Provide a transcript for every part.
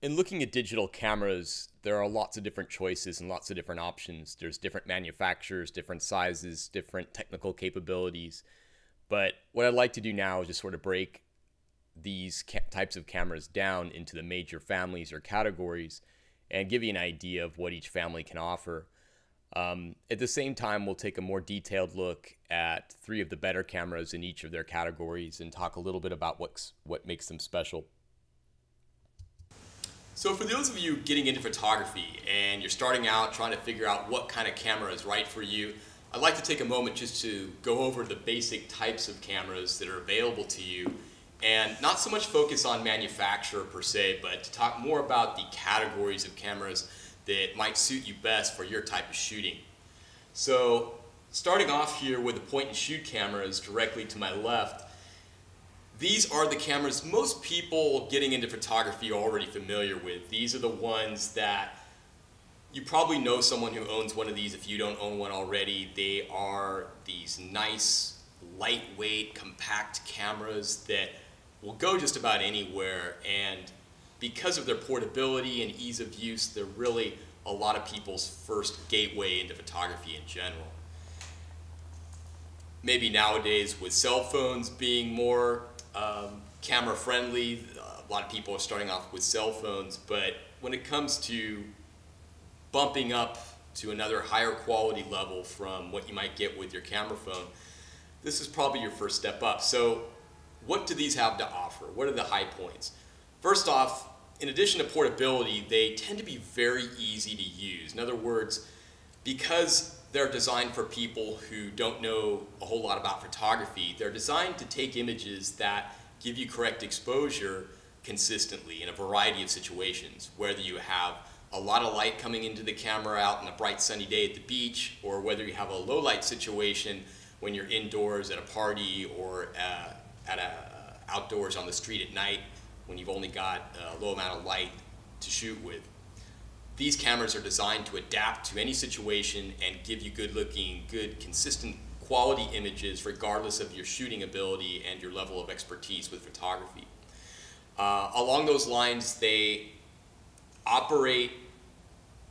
In looking at digital cameras, there are lots of different choices and lots of different options. There's different manufacturers, different sizes, different technical capabilities. But what I'd like to do now is just sort of break these types of cameras down into the major families or categories and give you an idea of what each family can offer. At the same time, we'll take a more detailed look at three of the better cameras in each of their categories and talk a little bit about what makes them special. So for those of you getting into photography and you're starting out trying to figure out what kind of camera is right for you, I'd like to take a moment just to go over the basic types of cameras that are available to you and not so much focus on manufacturer per se, but to talk more about the categories of cameras that might suit you best for your type of shooting. So starting off here with the point and shoot cameras directly to my left, these are the cameras most people getting into photography are already familiar with. These are the ones that you probably know someone who owns one of these if you don't own one already. They are these nice, lightweight, compact cameras that will go just about anywhere, and because of their portability and ease of use, they're really a lot of people's first gateway into photography in general. Maybe nowadays with cell phones being more camera friendly, a lot of people are starting off with cell phones, but when it comes to bumping up to another higher quality level from what you might get with your camera phone, this is probably your first step up. So what do these have to offer? What are the high points? First off, in addition to portability, they tend to be very easy to use. In other words, because they're designed for people who don't know a whole lot about photography, they're designed to take images that give you correct exposure consistently in a variety of situations, whether you have a lot of light coming into the camera out on a bright sunny day at the beach, or whether you have a low light situation when you're indoors at a party or outdoors on the street at night when you've only got a low amount of light to shoot with. These cameras are designed to adapt to any situation and give you good looking, good, consistent quality images regardless of your shooting ability and your level of expertise with photography. Along those lines, they operate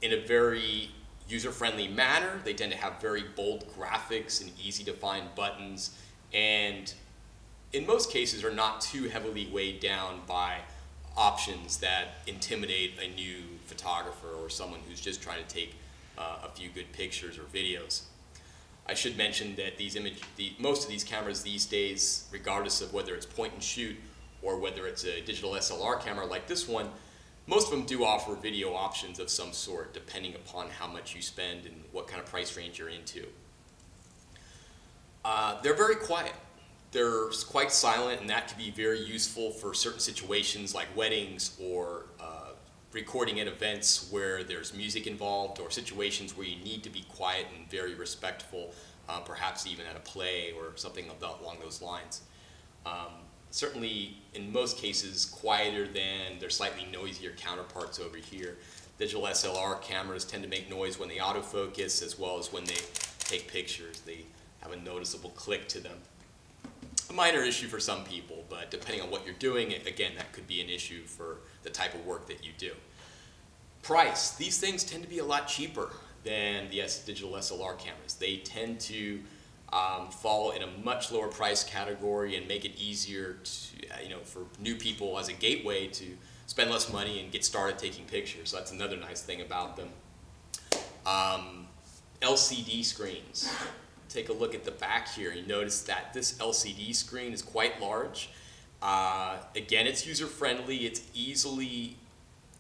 in a very user-friendly manner. They tend to have very bold graphics and easy to find buttons, and in most cases are not too heavily weighed down by options that intimidate a new photographer or someone who's just trying to take a few good pictures or videos. I should mention that most of these cameras these days, regardless of whether it's point and shoot or whether it's a digital SLR camera like this one, most of them do offer video options of some sort depending upon how much you spend and what kind of price range you're into. They're very quiet. They're quite silent, and that can be very useful for certain situations like weddings or recording at events where there's music involved, or situations where you need to be quiet and very respectful, perhaps even at a play or something along those lines. Certainly, in most cases, quieter than their slightly noisier counterparts over here. Digital SLR cameras tend to make noise when they autofocus as well as when they take pictures. They have a noticeable click to them. A minor issue for some people, but depending on what you're doing, again, that could be an issue for the type of work that you do. Price. These things tend to be a lot cheaper than the digital SLR cameras. They tend to fall in a much lower price category and make it easier to, for new people as a gateway to spend less money and get started taking pictures. So that's another nice thing about them. LCD screens. Take a look at the back here. You notice that this LCD screen is quite large. Again, it's user-friendly. It's easily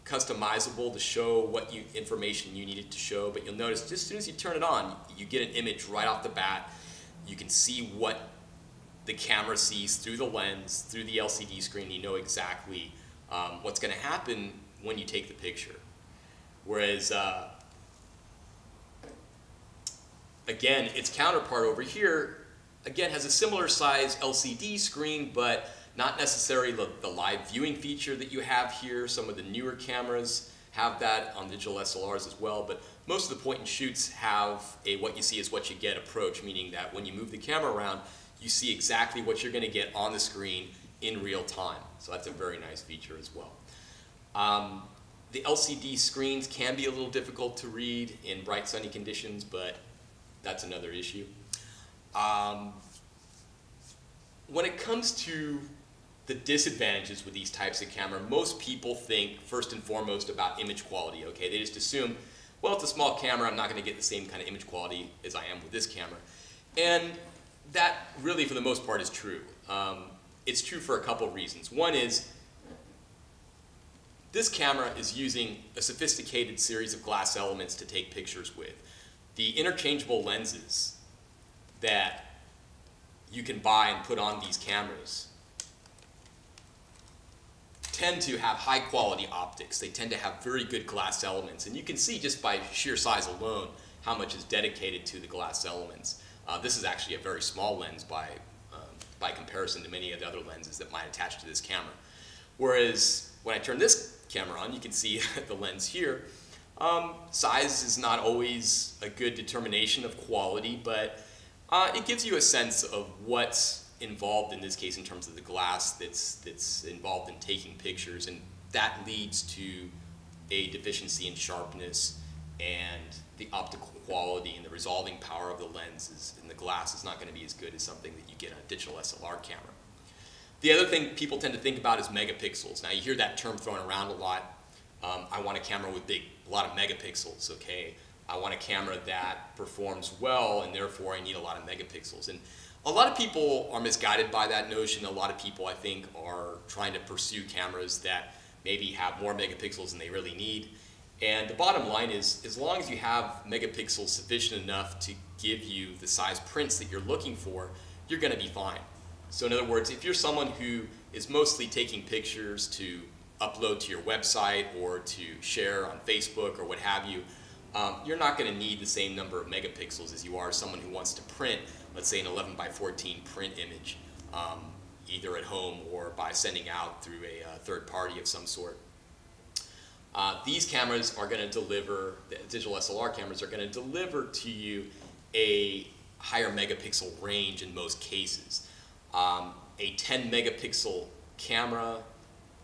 customizable to show what information you need it to show. But you'll notice just as soon as you turn it on, you get an image right off the bat. You can see what the camera sees through the lens, through the LCD screen. You know exactly what's going to happen when you take the picture. Whereas again, its counterpart over here, again, has a similar size LCD screen, but not necessarily the live viewing feature that you have here. Some of the newer cameras have that on digital SLRs as well, but most of the point and shoots have a what you see is what you get approach, meaning that when you move the camera around, you see exactly what you're going to get on the screen in real time. So that's a very nice feature as well. The LCD screens can be a little difficult to read in bright sunny conditions, but that's another issue. When it comes to the disadvantages with these types of camera, most people think first and foremost about image quality. Okay, they just assume, well, it's a small camera, I'm not going to get the same kind of image quality as I am with this camera. And that really, for the most part, is true. It's true for a couple of reasons. One is, this camera is using a sophisticated series of glass elements to take pictures with. The interchangeable lenses that you can buy and put on these cameras tend to have high quality optics. They tend to have very good glass elements, and you can see just by sheer size alone how much is dedicated to the glass elements. This is actually a very small lens by comparison to many of the other lenses that might attach to this camera. Whereas when I turn this camera on, you can see the lens here. Size is not always a good determination of quality, but it gives you a sense of what's involved in this case in terms of the glass that's involved in taking pictures, and that leads to a deficiency in sharpness, and the optical quality and the resolving power of the lenses and the glass is not going to be as good as something that you get on a digital SLR camera. The other thing people tend to think about is megapixels. Now you hear that term thrown around a lot. I want a camera with a lot of megapixels, okay? I want a camera that performs well, and therefore I need a lot of megapixels. And a lot of people are misguided by that notion. A lot of people, I think, are trying to pursue cameras that maybe have more megapixels than they really need. And the bottom line is, as long as you have megapixels sufficient enough to give you the size prints that you're looking for, you're going to be fine. So in other words, if you're someone who is mostly taking pictures to upload to your website or to share on Facebook or what have you, you're not going to need the same number of megapixels as you are someone who wants to print, let's say, an 11 by 14 print image, either at home or by sending out through a third party of some sort. These cameras are going to deliver, the digital SLR cameras are going to deliver to you a higher megapixel range in most cases. A 10 megapixel camera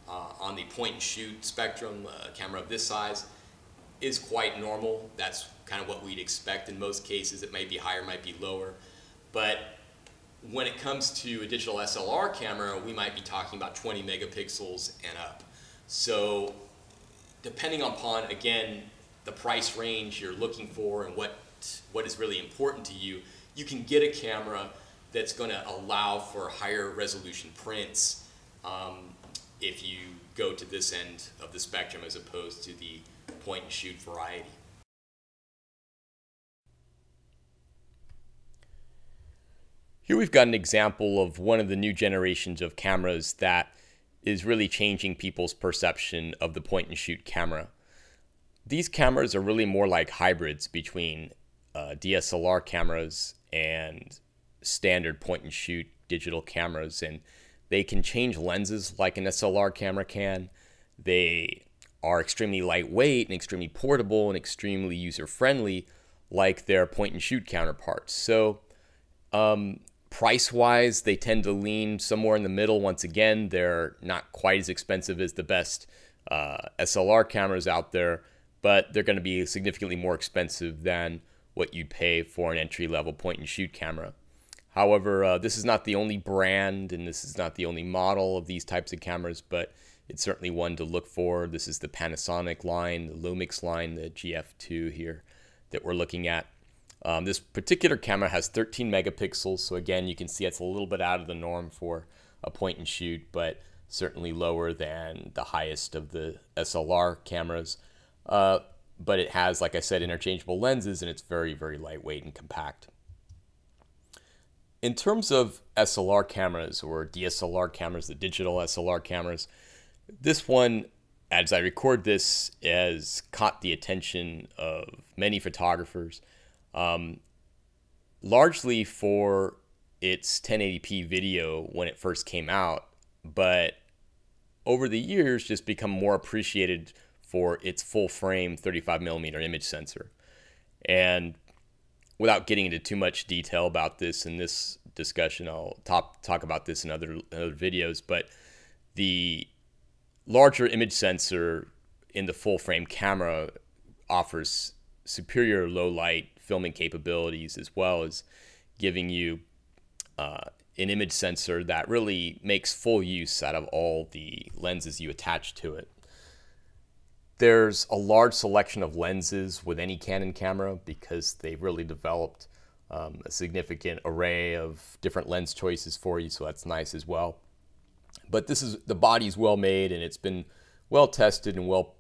on the point and shoot spectrum, a camera of this size, is quite normal. That's kind of what we'd expect in most cases. It may be higher, might be lower. But when it comes to a digital SLR camera, we might be talking about 20 megapixels and up. So depending upon, again, the price range you're looking for and what is really important to you, you can get a camera that's going to allow for higher resolution prints if you go to this end of the spectrum as opposed to the point and shoot variety. Here we've got an example of one of the new generations of cameras that is really changing people's perception of the point and shoot camera. These cameras are really more like hybrids between DSLR cameras and standard point and shoot digital cameras, and they can change lenses like an SLR camera can. They are extremely lightweight and extremely portable and extremely user-friendly like their point and shoot counterparts. So price-wise, they tend to lean somewhere in the middle. Once again, they're not quite as expensive as the best SLR cameras out there, but they're going to be significantly more expensive than what you'd pay for an entry-level point-and-shoot camera. However, this is not the only brand and this is not the only model of these types of cameras, but it's certainly one to look for. This is the Panasonic line, the Lumix line, the GF2 here that we're looking at. This particular camera has 13 megapixels, so again, you can see it's a little bit out of the norm for a point-and-shoot, but certainly lower than the highest of the SLR cameras. But it has, like I said, interchangeable lenses, and it's very, very lightweight and compact. In terms of SLR cameras or DSLR cameras, the digital SLR cameras, this one, as I record this, has caught the attention of many photographers, largely for its 1080p video when it first came out, but over the years just become more appreciated for its full frame 35mm image sensor. And without getting into too much detail about this in this discussion, I'll talk about this in other videos, but the larger image sensor in the full frame camera offers superior low light filming capabilities, as well as giving you an image sensor that really makes full use out of all the lenses you attach to it. There's a large selection of lenses with any Canon camera because they've really developed a significant array of different lens choices for you, so that's nice as well. But the body's well made, and it's been well tested and well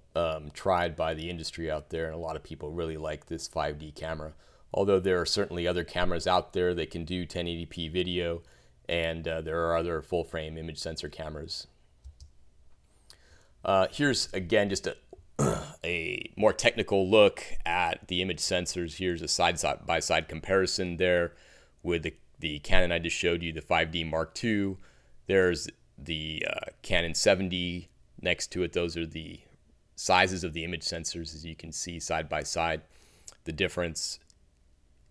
tried by the industry out there, and a lot of people really like this 5D camera. Although there are certainly other cameras out there that can do 1080p video, and there are other full frame image sensor cameras. Here's again just a more technical look at the image sensors. Here's a side-by-side comparison there with the Canon I just showed you, the 5D Mark II. There's the Canon 7D next to it. Those are the sizes of the image sensors, as you can see side by side, the difference.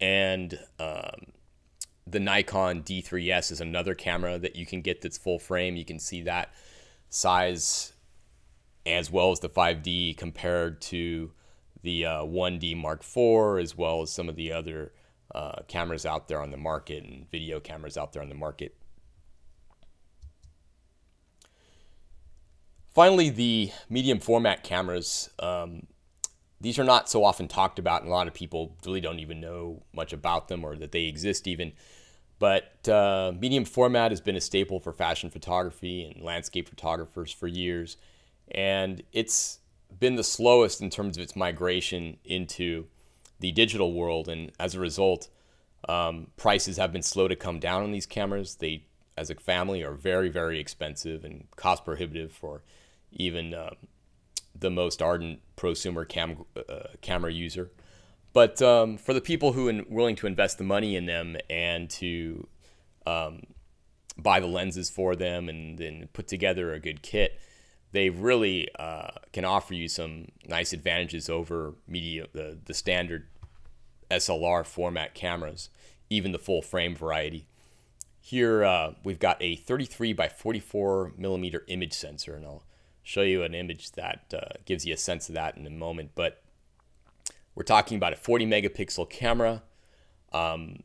And the Nikon D3S is another camera that you can get that's full frame. You can see that size as well as the 5D compared to the 1D Mark IV, as well as some of the other cameras out there on the market and video cameras out there on the market. Finally, the medium format cameras. These are not so often talked about, and a lot of people really don't even know much about them or that they exist even. But medium format has been a staple for fashion photography and landscape photographers for years. And it's been the slowest in terms of its migration into the digital world. And as a result, prices have been slow to come down on these cameras. They, as a family, are very, very expensive and cost prohibitive for even the most ardent prosumer camera user. But for the people who are willing to invest the money in them and to buy the lenses for them and then put together a good kit, they really can offer you some nice advantages over the standard SLR format cameras, even the full frame variety. Here we've got a 33 by 44 millimeter image sensor, and I'll show you an image that gives you a sense of that in a moment. But we're talking about a 40 megapixel camera. In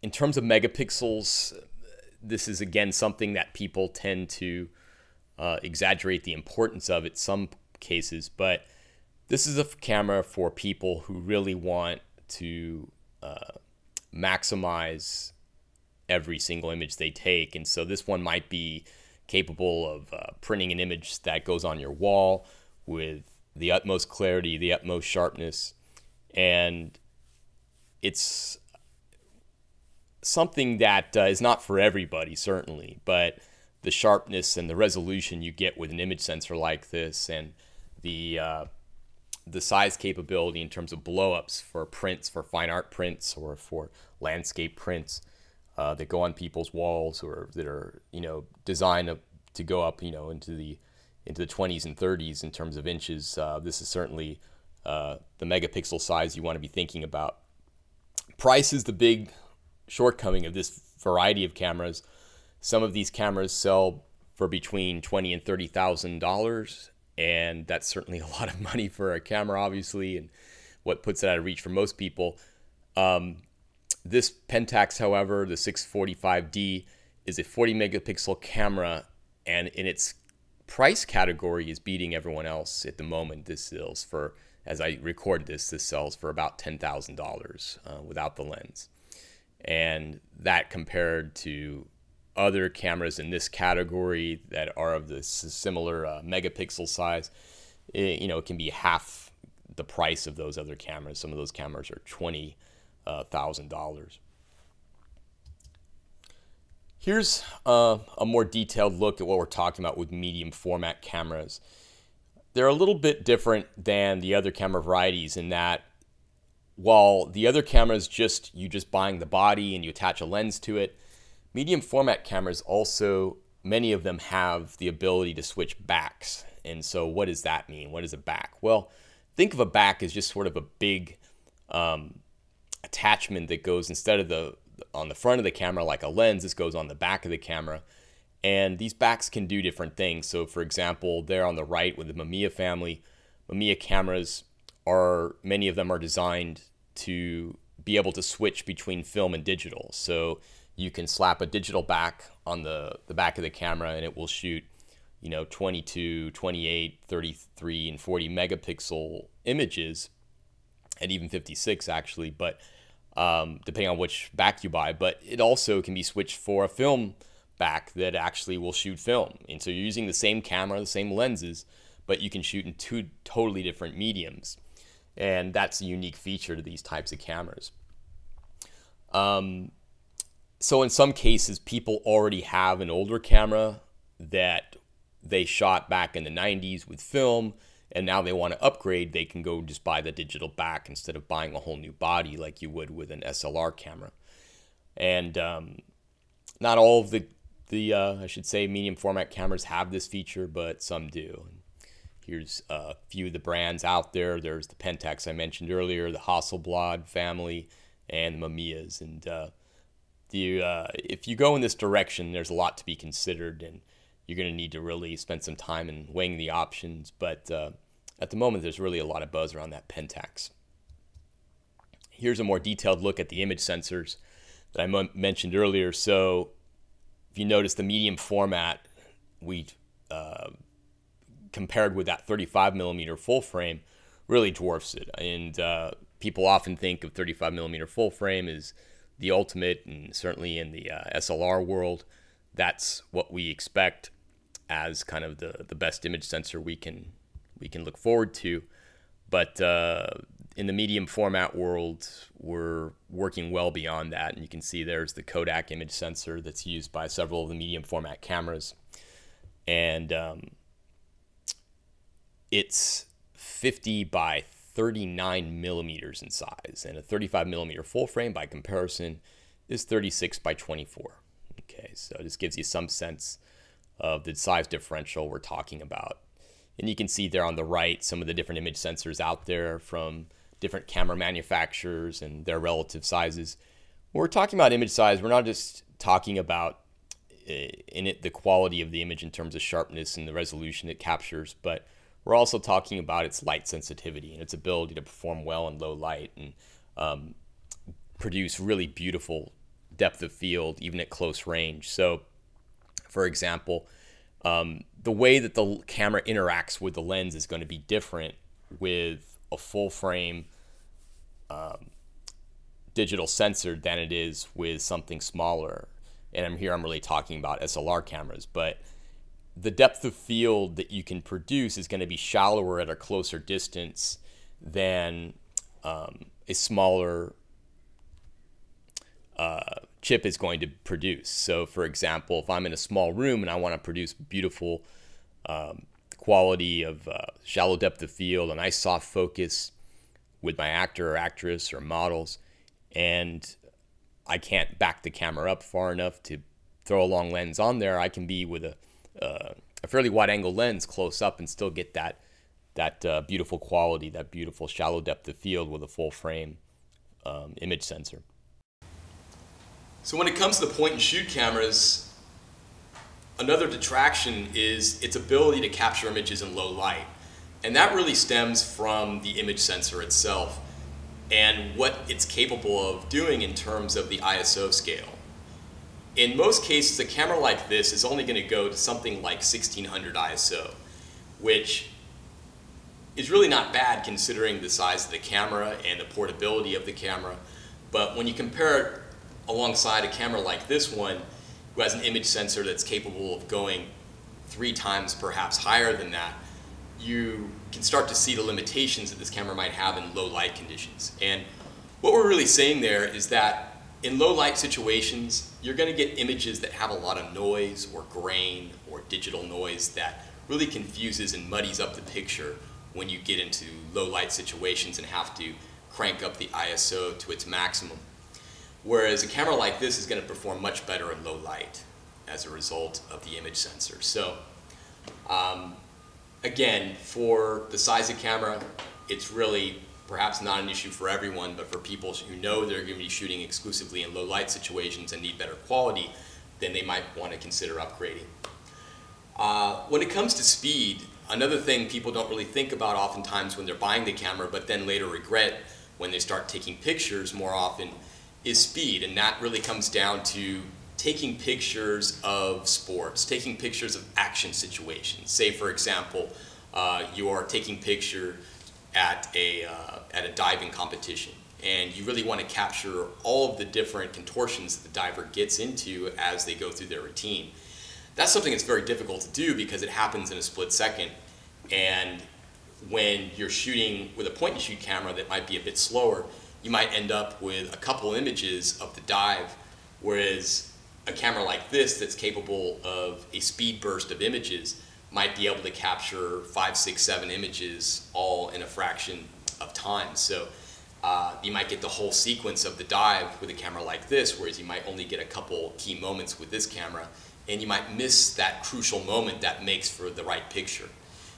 terms of megapixels, this is again something that people tend to exaggerate the importance of in some cases, but this is a camera for people who really want to maximize every single image they take. And so this one might be capable of printing an image that goes on your wall with the utmost clarity, the utmost sharpness, and it's something that is not for everybody, certainly, but the sharpness and the resolution you get with an image sensor like this, and the size capability in terms of blowups for prints, for fine art prints or for landscape prints that go on people's walls, or that are designed to go up into the 20s and 30s in terms of inches. This is certainly the megapixel size you want to be thinking about. Price is the big shortcoming of this variety of cameras. Some of these cameras sell for between $20,000 and $30,000, and that's certainly a lot of money for a camera, obviously, and what puts it out of reach for most people. This Pentax, however, the 645D, is a 40 megapixel camera, and in its price category is beating everyone else at the moment. This sells for, as I record this sells for about $10,000 without the lens. And that compared to other cameras in this category that are of this similar megapixel size, it can be half the price of those other cameras. Some of those cameras are $20,000. Here's a more detailed look at what we're talking about with medium format cameras. They're a little bit different than the other camera varieties in that while the other cameras you just buying the body and you attach a lens to it, medium format cameras also, many of them have the ability to switch backs. And so what does that mean? What is a back? Well, think of a back as just sort of a big attachment that goes, instead of on the front of the camera like a lens, this goes on the back of the camera. And these backs can do different things. So for example, there on the right with the Mamiya family, Mamiya cameras many of them are designed to be able to switch between film and digital. So you can slap a digital back on the back of the camera and it will shoot, 22, 28, 33, and 40 megapixel images, and even 56 actually, but depending on which back you buy. But it also can be switched for a film back that actually will shoot film. And so you're using the same camera, the same lenses, but you can shoot in two totally different mediums. And that's a unique feature to these types of cameras. So in some cases, people already have an older camera that they shot back in the 90s with film, and now they want to upgrade. They can go just buy the digital back instead of buying a whole new body like you would with an SLR camera. And not all of the I should say, medium format cameras have this feature, but some do. Here's a few of the brands out there. There's the Pentax I mentioned earlier, the Hasselblad family, and the Mamiyas. And if you go in this direction, there's a lot to be considered, and you're going to need to really spend some time in weighing the options. But at the moment, there's really a lot of buzz around that Pentax. Here's a more detailed look at the image sensors that I mentioned earlier. So if you notice the medium format, we compared with that 35 millimeter full frame, really dwarfs it. And people often think of 35 millimeter full frame as the ultimate, and certainly in the SLR world, that's what we expect as kind of the best image sensor we can look forward to. But in the medium format world, we're working well beyond that. And you can see there's the Kodak image sensor that's used by several of the medium format cameras. And it's 50 by 39 millimeters in size. And a 35 millimeter full frame, by comparison, is 36 by 24. Okay, so this gives you some sense of the size differential we're talking about. And you can see there on the right some of the different image sensors out there from different camera manufacturers and their relative sizes. When we're talking about image size, we're not just talking about the quality of the image in terms of sharpness and the resolution it captures, but we're also talking about its light sensitivity and its ability to perform well in low light and produce really beautiful depth of field even at close range. So, for example, the way that the camera interacts with the lens is going to be different with a full frame digital sensor than it is with something smaller. And I'm really talking about SLR cameras, but the depth of field that you can produce is going to be shallower at a closer distance than a smaller chip is going to produce. So for example, if I'm in a small room and I want to produce beautiful quality of shallow depth of field, a nice soft focus with my actor or actress or models, and I can't back the camera up far enough to throw a long lens on there, I can be with a fairly wide angle lens close up and still get that beautiful quality, that beautiful shallow depth of field with a full frame image sensor. So when it comes to the point and shoot cameras, another detraction is its ability to capture images in low light. And that really stems from the image sensor itself and what it's capable of doing in terms of the ISO scale. In most cases, a camera like this is only going to go to something like 1600 ISO, which is really not bad considering the size of the camera and the portability of the camera. But when you compare it alongside a camera like this one, who has an image sensor that's capable of going 3 times perhaps higher than that, you can start to see the limitations that this camera might have in low light conditions. And what we're really saying there is that in low light situations, you're going to get images that have a lot of noise or grain or digital noise that really confuses and muddies up the picture when you get into low light situations and have to crank up the ISO to its maximum. Whereas a camera like this is going to perform much better in low light as a result of the image sensor. So again, for the size of camera, it's really perhaps not an issue for everyone, but for people who know they're going to be shooting exclusively in low light situations and need better quality, then they might want to consider upgrading. When it comes to speed, another thing people don't really think about oftentimes when they're buying the camera, but then later regret when they start taking pictures more often, is speed. And that really comes down to taking pictures of sports, taking pictures of action situations. Say, for example, you are taking picture at a diving competition, and you really want to capture all of the different contortions that the diver gets into as they go through their routine. That's something that's very difficult to do because it happens in a split second, and when you're shooting with a point-and-shoot camera that might be a bit slower, you might end up with a couple images of the dive, whereas a camera like this that's capable of a speed burst of images might be able to capture 5, 6, 7 images all in a fraction of time. So you might get the whole sequence of the dive with a camera like this, whereas you might only get a couple key moments with this camera, and you might miss that crucial moment that makes for the right picture.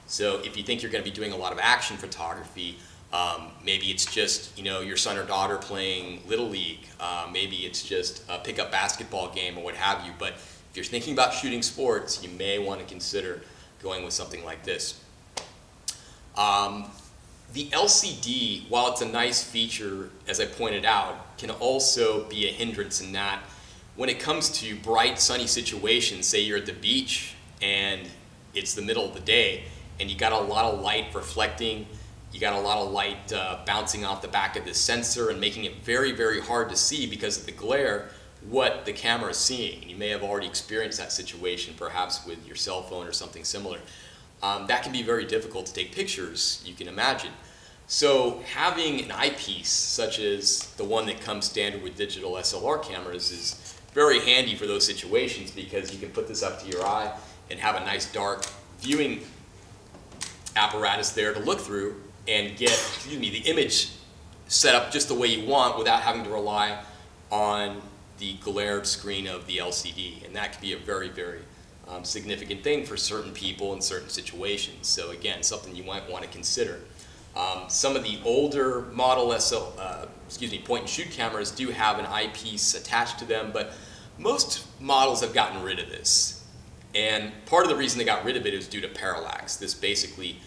So if you think you're going to be doing a lot of action photography, maybe it's just your son or daughter playing Little League, maybe it's just a pickup basketball game or what have you, but if you're thinking about shooting sports, you may want to consider going with something like this. The LCD, while it's a nice feature, as I pointed out, can also be a hindrance in that when it comes to bright sunny situations, say you're at the beach and it's the middle of the day and you got a lot of light reflecting, you got a lot of light bouncing off the back of this sensor and making it very, very hard to see because of the glare what the camera is seeing. And you may have already experienced that situation, perhaps with your cell phone or something similar. That can be very difficult to take pictures, you can imagine. So having an eyepiece, such as the one that comes standard with digital SLR cameras, is very handy for those situations because you can put this up to your eye and have a nice dark viewing apparatus there to look through and get, the image set up just the way you want without having to rely on the glared screen of the LCD. And that can be a very, very significant thing for certain people in certain situations. So again, something you might want to consider. Some of the older model point-and-shoot cameras do have an eyepiece attached to them, but most models have gotten rid of this. And part of the reason they got rid of it is due to parallax. This basically,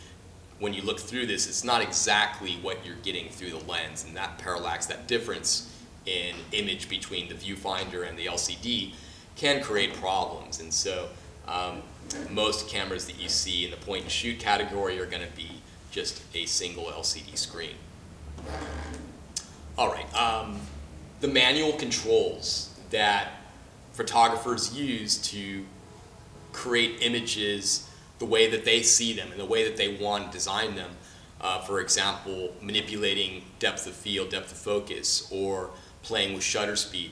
when you look through this, it's not exactly what you're getting through the lens, and that parallax, that difference in image between the viewfinder and the LCD can create problems. And so most cameras that you see in the point-and-shoot category are going to be just a single LCD screen. All right, the manual controls that photographers use to create images the way that they see them and the way that they want to design them. For example, manipulating depth of field, depth of focus, or playing with shutter speed.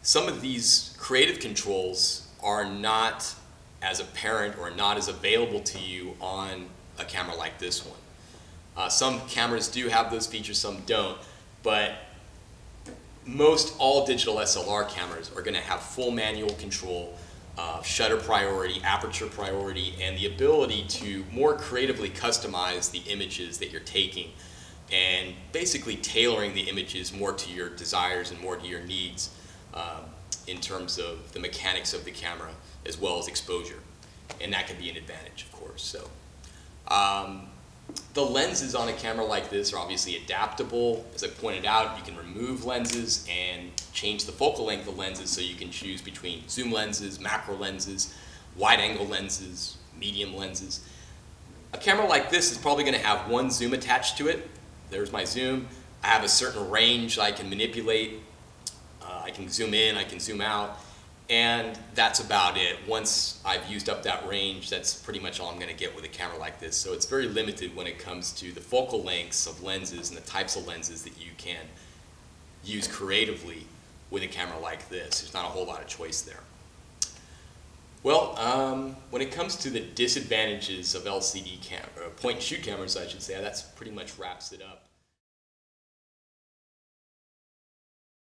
Some of these creative controls are not as apparent or not as available to you on a camera like this one. Some cameras do have those features, some don't, but most all digital SLR cameras are going to have full manual control, shutter priority, aperture priority, and the ability to more creatively customize the images that you're taking and basically tailoring the images more to your desires and more to your needs in terms of the mechanics of the camera as well as exposure. And that can be an advantage, of course. So, the lenses on a camera like this are obviously adaptable. As I pointed out, you can remove lenses and change the focal length of lenses so you can choose between zoom lenses, macro lenses, wide angle lenses, medium lenses. A camera like this is probably going to have one zoom attached to it. There's my zoom. I have a certain range I can manipulate. I can zoom in, I can zoom out, and that's about it. Once I've used up that range, that's pretty much all I'm going to get with a camera like this. So it's very limited when it comes to the focal lengths of lenses and the types of lenses that you can use creatively with a camera like this. There's not a whole lot of choice there. Well, when it comes to the disadvantages of LCD point-and-shoot cameras, I should say, that pretty much wraps it up.